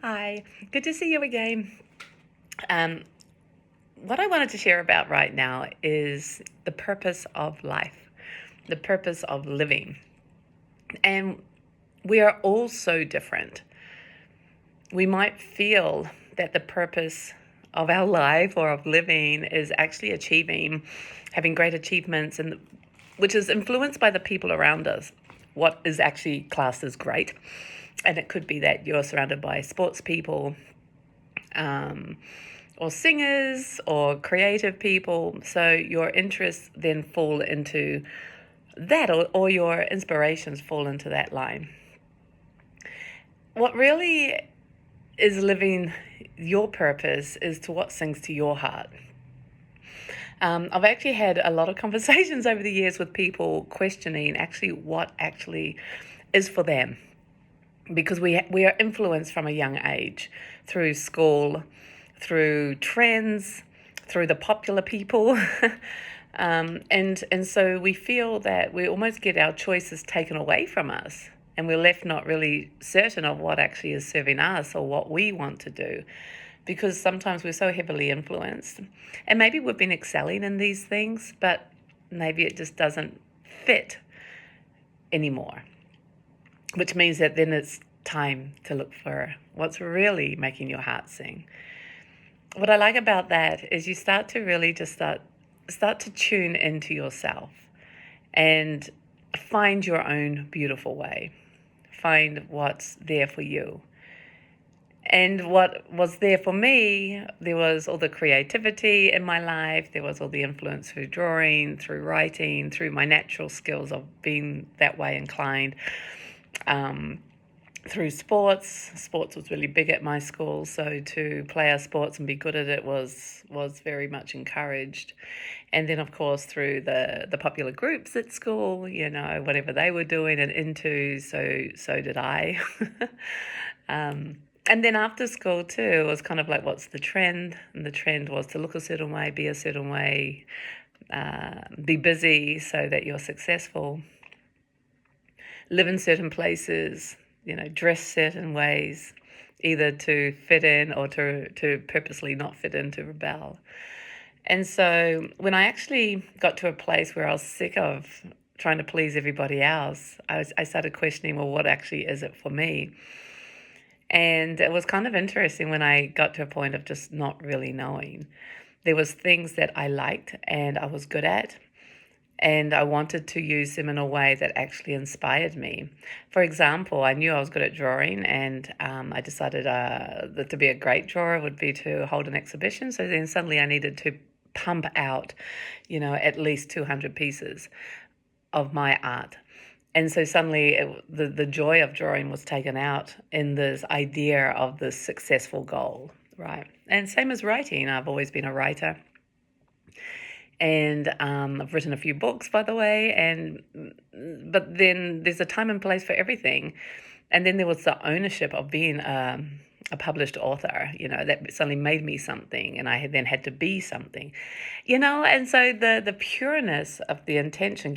Hi, good to see you again. Um, what I wanted to share about right now is the purpose of life, the purpose of living. And we are all so different. We might feel that the purpose of our life or of living is actually having great achievements, and which is influenced by the people around us. What is actually classed as great. And it could be that you're surrounded by sports people, um, or singers or creative people. So your interests then fall into that, or your inspirations fall into that line. What really is living your purpose is to what sings to your heart. I've actually had a lot of conversations over the years with people questioning actually what actually is for them, because we are influenced from a young age through school, through trends, through the popular people. And so we feel that we almost get our choices taken away from us, and we're left not really certain of what actually is serving us or what we want to do, because sometimes we're so heavily influenced. And maybe we've been excelling in these things, but maybe it just doesn't fit anymore, which means that then it's time to look for what's really making your heart sing. What I like about that is you start to really just start to tune into yourself and find your own beautiful way. Find what's there for you. And what was there for me, there was all the creativity in my life. There was all the influence through drawing, through writing, through my natural skills of being that way inclined. Through sports. Sports was really big at my school, so to play our sports and be good at it was very much encouraged. And then, of course, through the popular groups at school, whatever they were doing and into, so did I. And then after school too, it was kind of like, what's the trend? And the trend was to look a certain way, be a certain way, be busy so that you're successful, live in certain places, dress certain ways, either to fit in or to purposely not fit in, to rebel. And so when I actually got to a place where I was sick of trying to please everybody else, I started questioning, well, what actually is it for me? And it was kind of interesting when I got to a point of just not really knowing. There was things that I liked and I was good at, and I wanted to use them in a way that actually inspired me. For example, I knew I was good at drawing, and I decided that to be a great drawer would be to hold an exhibition. So then suddenly I needed to pump out, at least 200 pieces of my art. And so suddenly the joy of drawing was taken out in this idea of this successful goal, right? And same as writing. I've always been a writer. And I've written a few books, by the way. But then there's a time and place for everything. And then there was the ownership of being a published author, that suddenly made me something, and I then had to be something, And so the pureness of the intention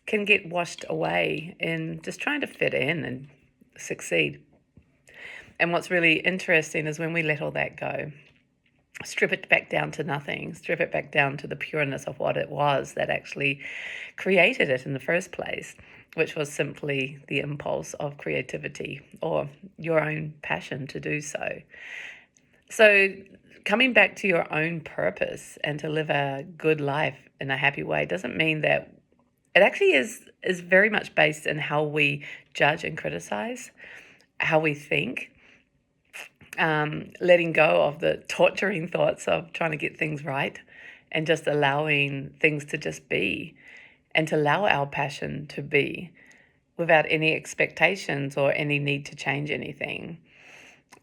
can get washed away in just trying to fit in and succeed. And what's really interesting is when we let all that go, strip it back down to nothing, strip it back down to the pureness of what it was that actually created it in the first place, which was simply the impulse of creativity or your own passion to do so. So coming back to your own purpose and to live a good life in a happy way doesn't mean that it actually is very much based in how we judge and criticize, how we think, letting go of the torturing thoughts of trying to get things right, and just allowing things to just be, and to allow our passion to be without any expectations or any need to change anything.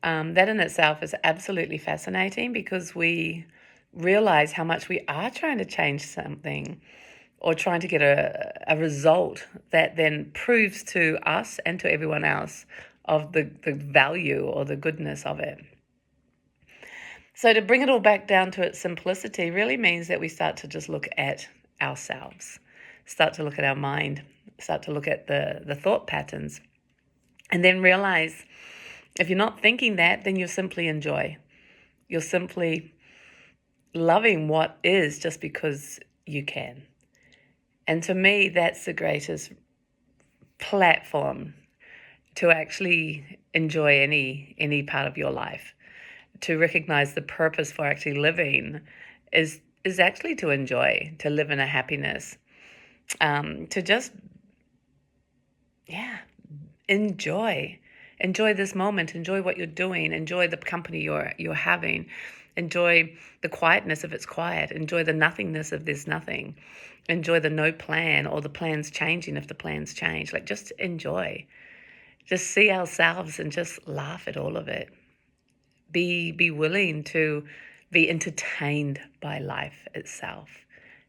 That in itself is absolutely fascinating, because we realize how much we are trying to change something or trying to get a result that then proves to us and to everyone else of the value or the goodness of it. So to bring it all back down to its simplicity really means that we start to just look at ourselves, start to look at our mind, start to look at the thought patterns, and then realize If you're not thinking that, then you're simply enjoy. You're simply loving what is just because you can. And to me, that's the greatest platform to actually enjoy any part of your life. To recognize the purpose for actually living is actually to enjoy, to live in a happiness, to just, yeah, enjoy this moment, enjoy what you're doing, enjoy the company you're having, enjoy the quietness if it's quiet, enjoy the nothingness if there's nothing, enjoy the no plan or the plans changing if the plans change. Like, just enjoy, just see ourselves and just laugh at all of it. Be willing to be entertained by life itself,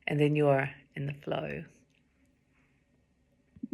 and then you're in the flow.